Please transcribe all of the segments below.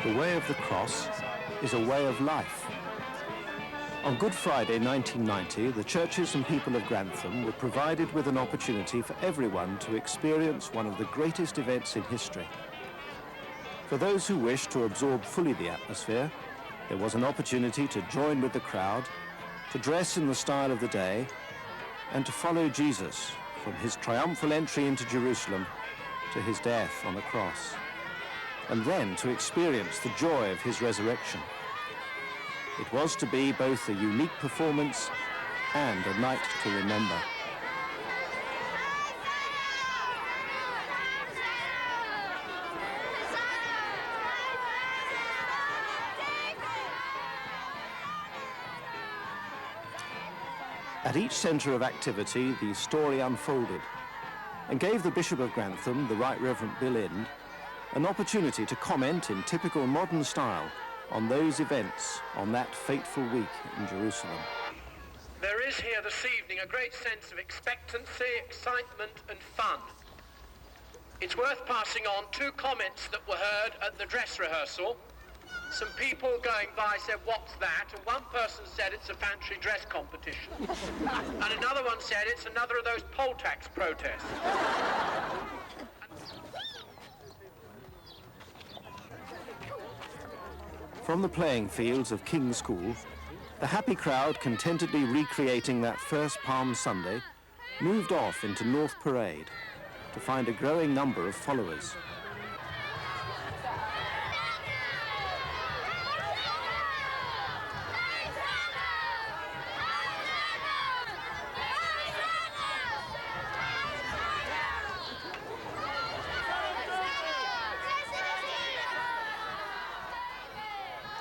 The way of the cross is a way of life. On Good Friday 1990, the churches and people of Grantham were provided with an opportunity for everyone to experience one of the greatest events in history. For those who wished to absorb fully the atmosphere, there was an opportunity to join with the crowd, to dress in the style of the day, and to follow Jesus from his triumphal entry into Jerusalem to his death on the cross, and then to experience the joy of his resurrection. It was to be both a unique performance and a night to remember. At each centre of activity, the story unfolded and gave the Bishop of Grantham, the Right Reverend Bill Ind, an opportunity to comment in typical modern style on those events on that fateful week in Jerusalem. There is here this evening a great sense of expectancy, excitement and fun. It's worth passing on two comments that were heard at the dress rehearsal. Some people going by said, "What's that?" And one person said it's a pantry dress competition. And another one said it's another of those poll tax protests. From the playing fields of King's School, the happy crowd, contentedly recreating that first Palm Sunday, moved off into North Parade to find a growing number of followers.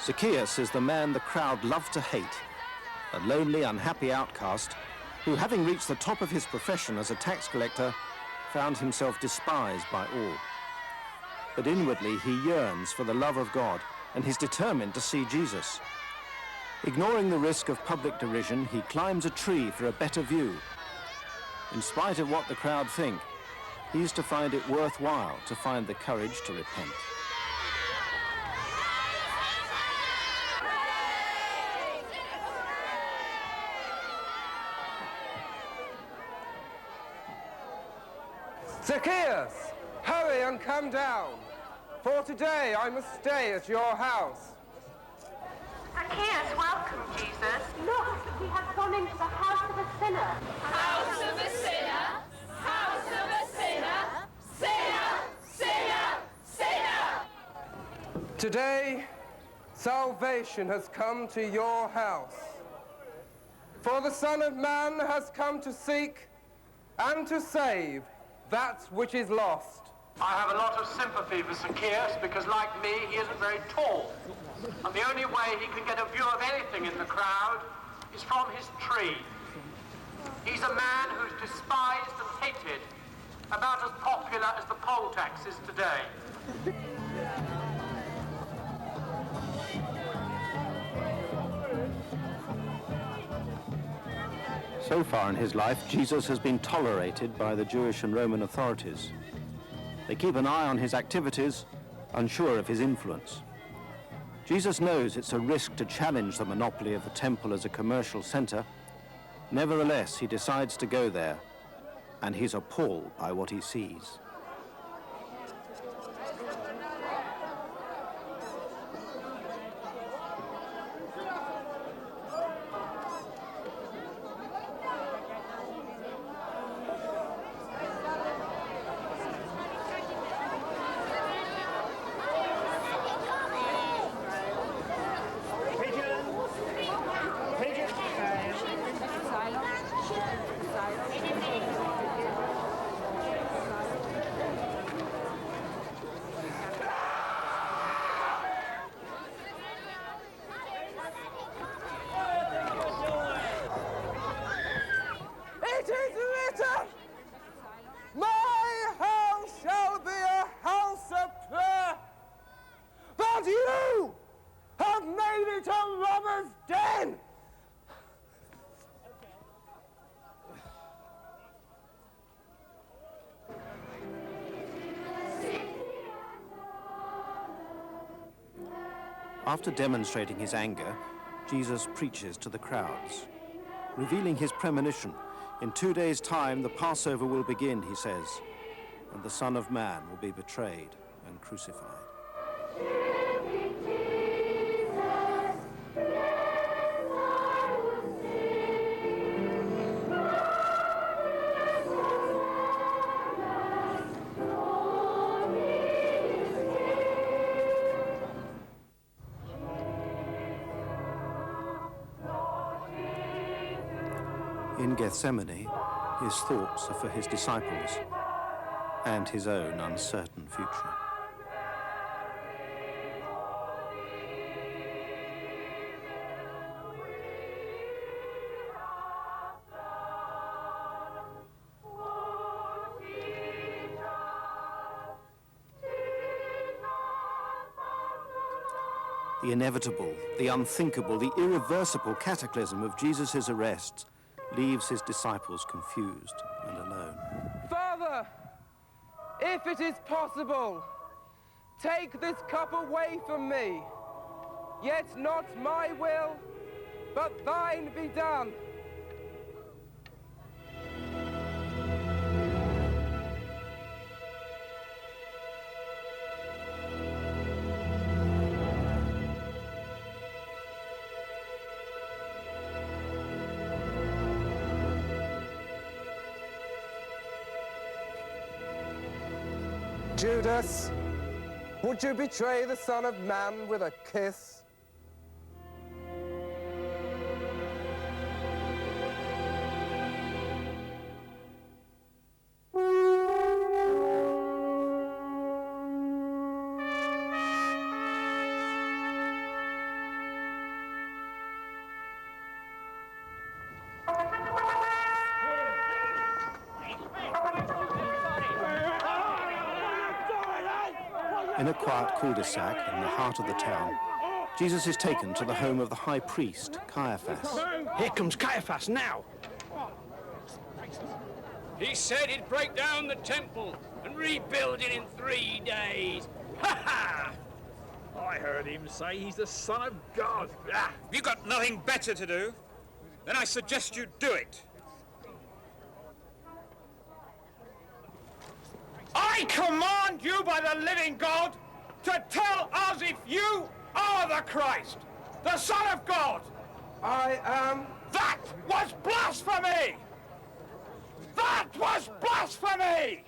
Zacchaeus is the man the crowd loved to hate, a lonely, unhappy outcast who, having reached the top of his profession as a tax collector, found himself despised by all. But inwardly he yearns for the love of God and is determined to see Jesus. Ignoring the risk of public derision, he climbs a tree for a better view. In spite of what the crowd think, he's to find it worthwhile to find the courage to repent. Zacchaeus, hurry and come down, for today I must stay at your house. Zacchaeus, welcome, Jesus. Look, he has gone into the house of a sinner. House of a sinner, house of a sinner, sinner, sinner, sinner. Today, salvation has come to your house. For the Son of Man has come to seek and to save that which is lost. I have a lot of sympathy for Zacchaeus because, like me, he isn't very tall. And the only way he can get a view of anything in the crowd is from his tree. He's a man who's despised and hated, about as popular as the poll tax is today. So far in his life, Jesus has been tolerated by the Jewish and Roman authorities. They keep an eye on his activities, unsure of his influence. Jesus knows it's a risk to challenge the monopoly of the temple as a commercial center. Nevertheless, he decides to go there, and he's appalled by what he sees. After demonstrating his anger, Jesus preaches to the crowds, revealing his premonition. In 2 days' time, the Passover will begin, he says, and the Son of Man will be betrayed and crucified. In Gethsemane, his thoughts are for his disciples and his own uncertain future. The inevitable, the unthinkable, the irreversible cataclysm of Jesus' arrest leaves his disciples confused and alone. Father, if it is possible, take this cup away from me. Yet not my will, but thine be done. Judas, would you betray the Son of Man with a kiss? In a quiet cul-de-sac in the heart of the town, Jesus is taken to the home of the high priest, Caiaphas. Here comes Caiaphas now. He said he'd break down the temple and rebuild it in 3 days. Ha ha! I heard him say he's the Son of God. Ah. Have you got nothing better to do? Then I suggest you do it. I command you by the living God to tell us if you are the Christ, the Son of God. I am. That was blasphemy! That was blasphemy!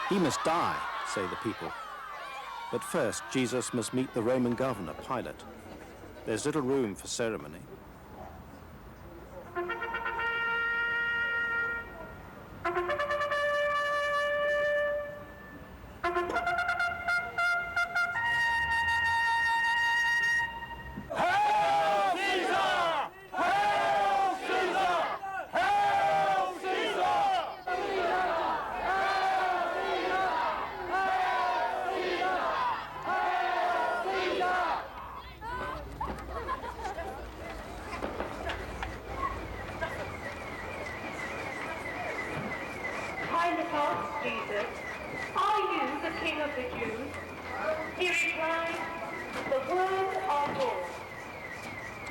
He must die, say the people. But first, Jesus must meet the Roman governor, Pilate. There's little room for ceremony. Pilate asked Jesus, "Are you the King of the Jews?" He replied, "The words are yours."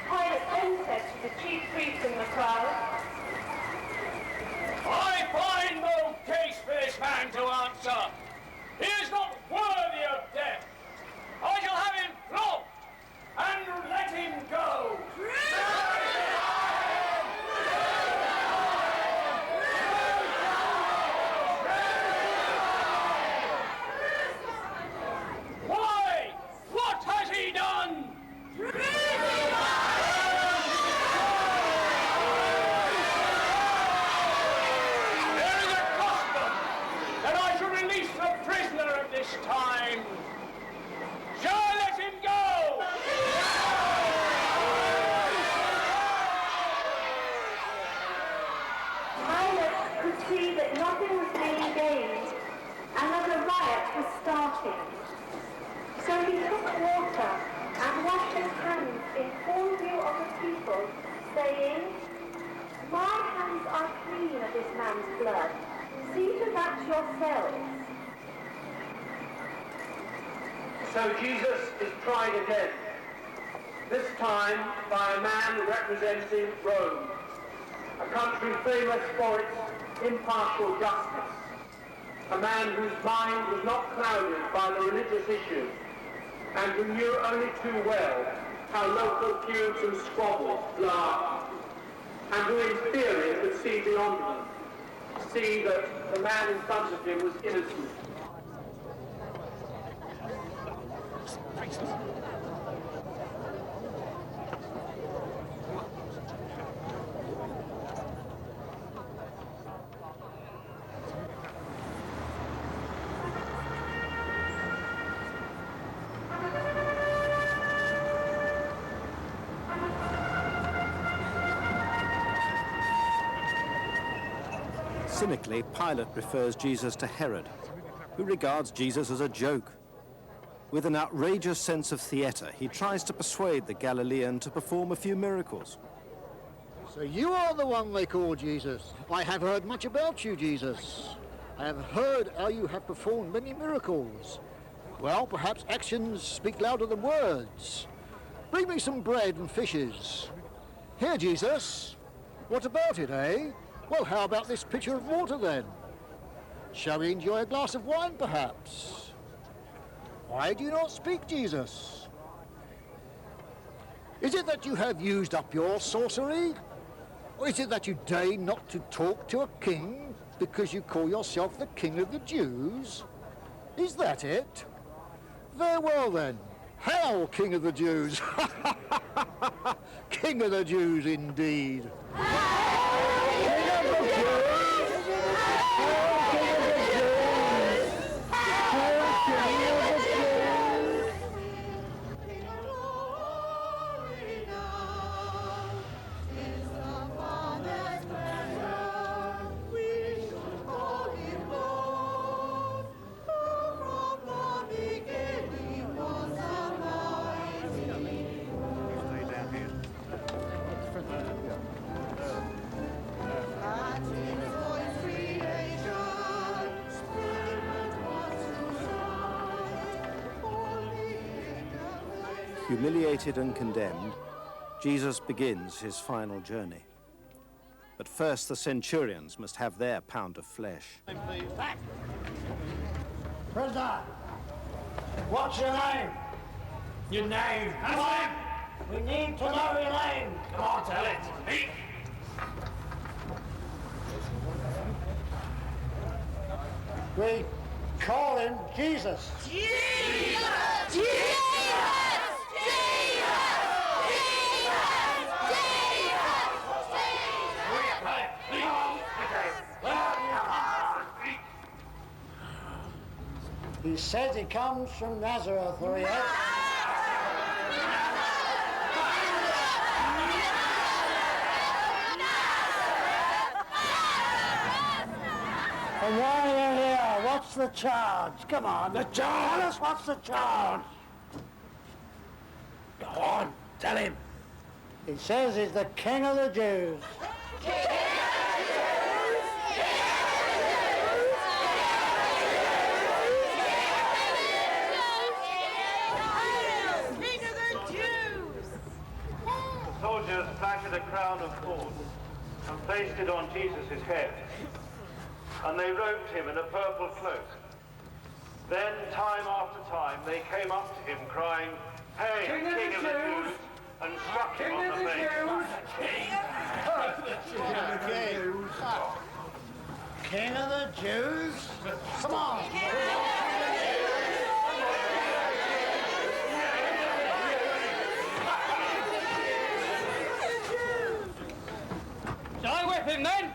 Pilate then said to the chief priests and the crowd, I find no case for this man to answer. He is not worthy of death. I shall have him flogged and let him go. Why? What has he done? There is a custom that I shall release the prisoner at this time. Shall I let him go? Pilate could see that nothing was being gained and that a riot was starting. So he took water and washed his hands in full view of the people, saying, "My hands are clean of this man's blood. see to that yourselves. So Jesus is tried again, this time by a man representing Rome, a country famous for its impartial justice, a man whose mind was not clouded by the religious issues, and who knew only too well how local feuds and squabbles last, and who in theory could see beyond them, see that the man in front of him was innocent. Cynically, Pilate refers Jesus to Herod, who regards Jesus as a joke. With an outrageous sense of theatre, he tries to persuade the Galilean to perform a few miracles. So you are the one they call Jesus. I have heard much about you, Jesus. I have heard how you have performed many miracles. Well, perhaps actions speak louder than words. Bring me some bread and fishes. Here, Jesus. What about it, eh? Well, how about this pitcher of water, then? Shall we enjoy a glass of wine, perhaps? Why do you not speak, Jesus? Is it that you have used up your sorcery? Or is it that you deign not to talk to a king because you call yourself the King of the Jews? Is that it? Very well, then. Hail, King of the Jews! King of the Jews, indeed. Humiliated and condemned, Jesus begins his final journey. But first, the centurions must have their pound of flesh. Prisoner, what's your name? Your name? Come on! We need to know your name. Come on, tell it. Speak. We call him Jesus. Jesus! Jesus! He says he comes from Nazareth, or he has... And why are you here? What's the charge? Come on. The charge? Tell us what's the charge. Go on, tell him. He says he's the King of the Jews. Soldiers planted a crown of thorns and placed it on Jesus' head, and they robed him in a purple cloak. Then, time after time, they came up to him, crying, "Hail, King of the Jews!" and struck him on the face. King of the Jews? Come on. Shall I whip him then?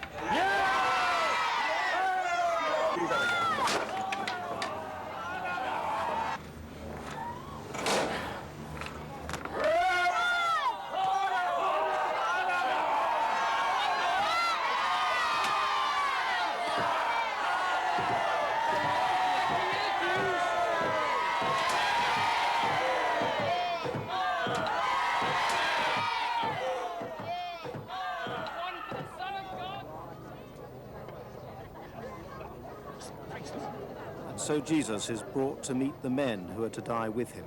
so Jesus is brought to meet the men who are to die with him.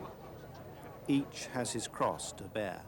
Each has his cross to bear.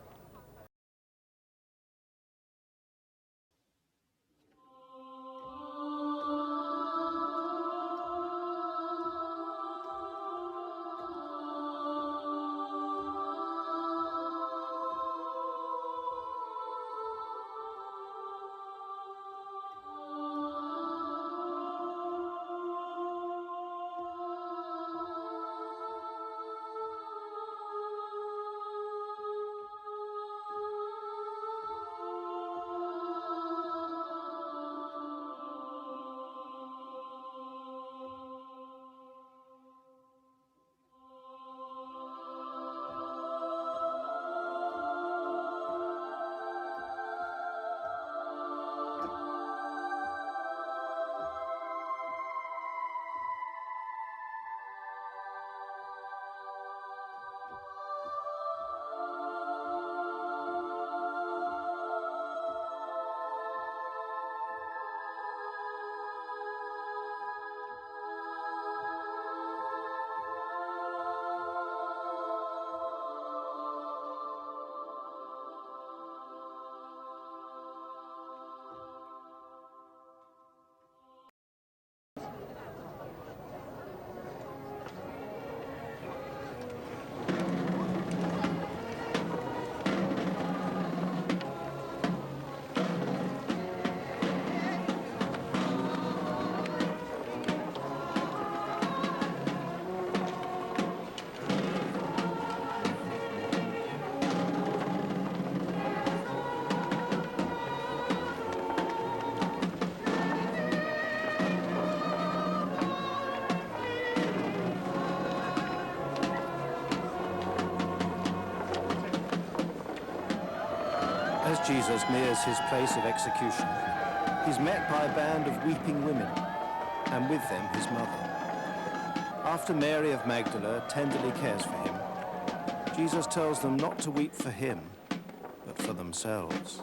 As Jesus nears his place of execution, he's met by a band of weeping women, and with them his mother. After Mary of Magdala tenderly cares for him, Jesus tells them not to weep for him, but for themselves.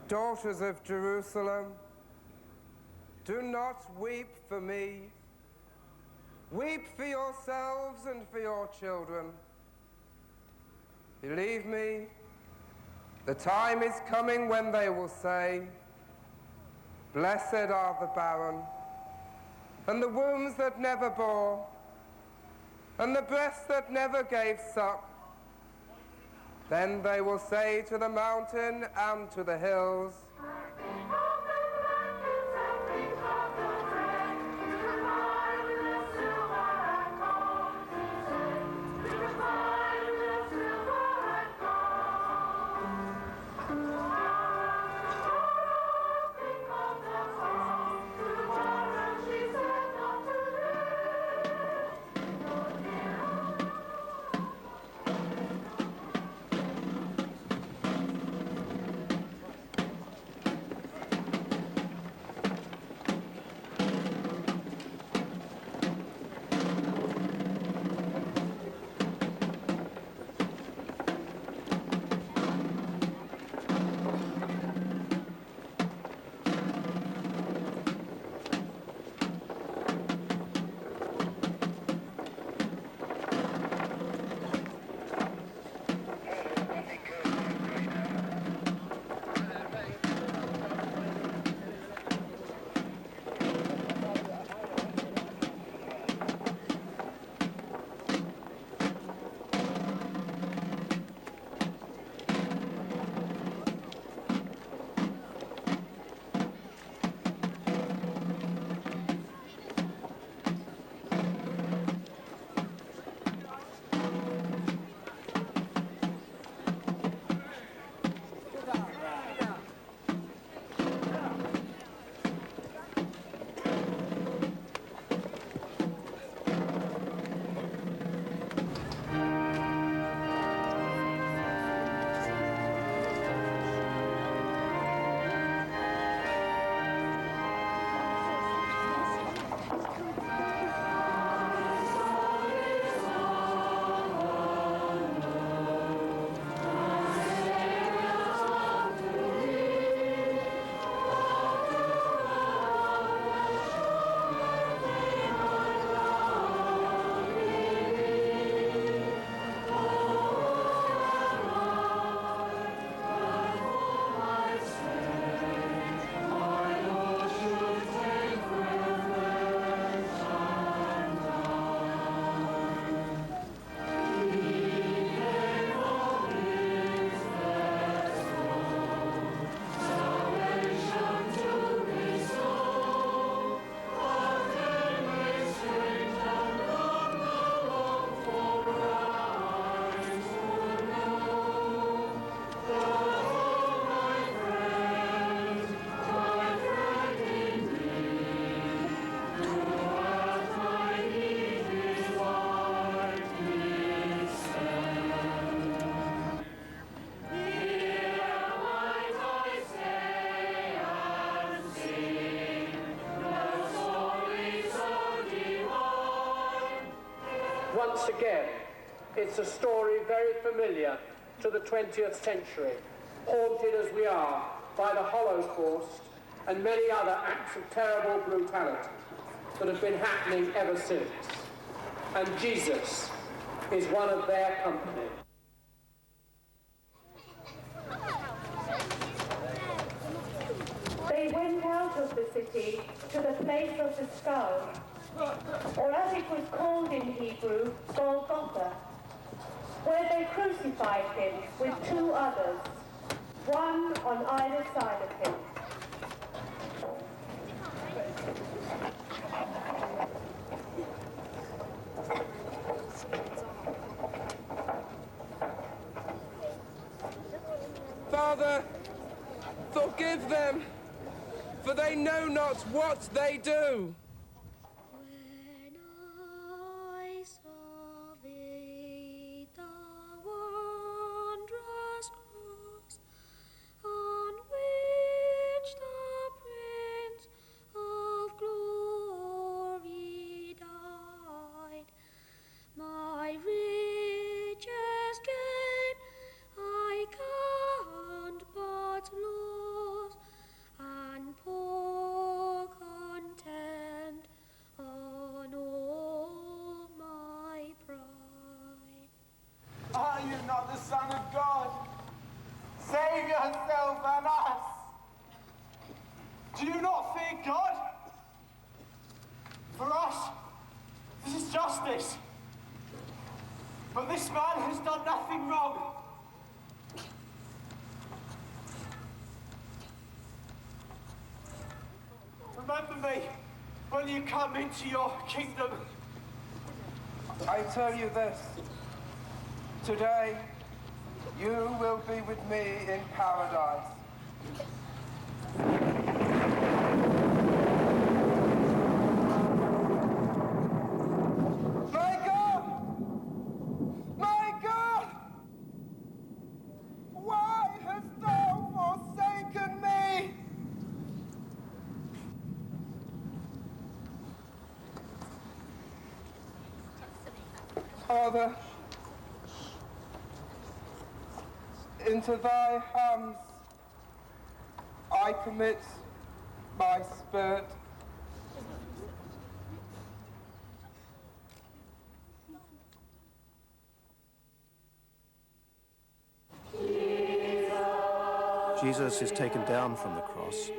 Daughters of Jerusalem, do not weep for me. Weep for yourselves and for your children. Believe me, the time is coming when they will say, "Blessed are the barren, and the wombs that never bore, and the breasts that never gave suck." Then they will say to the mountain and to the hills, once again, it's a story very familiar to the 20th century, haunted as we are by the Holocaust and many other acts of terrible brutality that have been happening ever since. And Jesus is one of their company. They went out of the city to the place of the skull, or as it was called in Hebrew, Golgotha, where they crucified him with two others, one on either side of him. Father, forgive them, for they know not what they do. When I surveyed the wondrous cross on which the Prince of Glory died, my riches gain I count but loss, and pour content on all my pride. Are you not the Son of God? Save yourself and us! Do you not fear God? For us, this is justice. But this man has done nothing wrong. Remember me when you come into your kingdom. I tell you this, today you will be with me in paradise. My God! My God! Why hast thou forsaken me? Father, into thy hands I commit my spirit. Jesus is taken down from the cross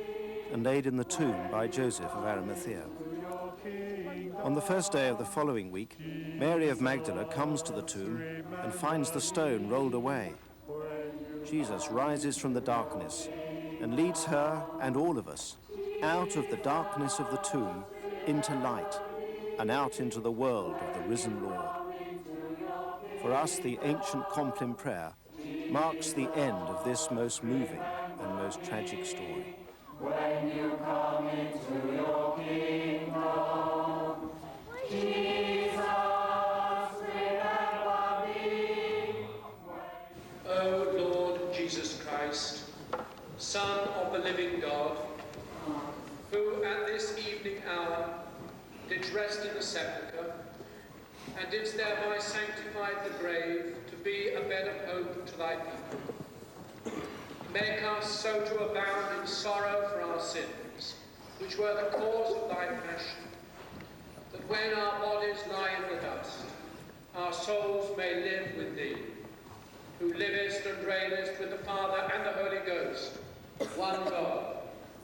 and laid in the tomb by Joseph of Arimathea. On the first day of the following week, Mary of Magdala comes to the tomb and finds the stone rolled away. Jesus rises from the darkness and leads her and all of us out of the darkness of the tomb into light and out into the world of the risen Lord. For us, the ancient Compline prayer marks the end of this most moving and most tragic story. When you come into your kingdom, Jesus, remember me. O Lord Jesus Christ, Son of the living God, who at this evening hour didst rest in the sepulchre, and didst thereby sanctify the grave to be a bed of hope to thy people. Make us so to abound in sorrow for our sins, which were the cause of thy passion, that when our bodies lie in the dust, our souls may live with thee, who livest and reignest with the Father and the Holy Ghost, one God,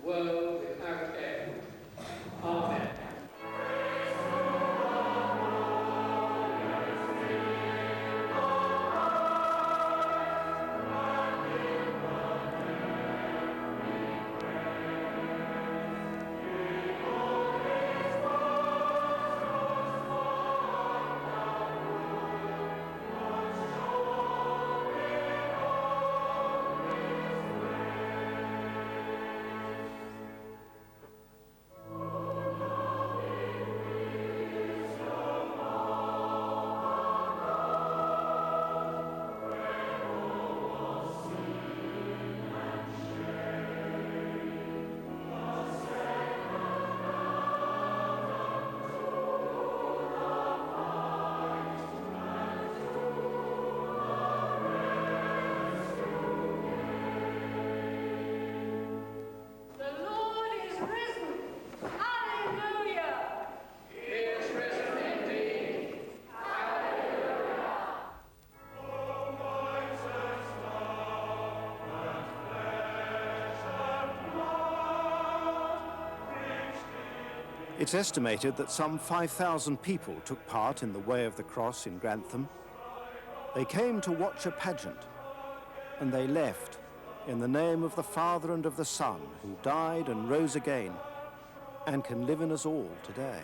world without end. Amen. It's estimated that some 5,000 people took part in the Way of the Cross in Grantham. They came to watch a pageant, and they left in the name of the Father and of the Son, who died and rose again, and can live in us all today.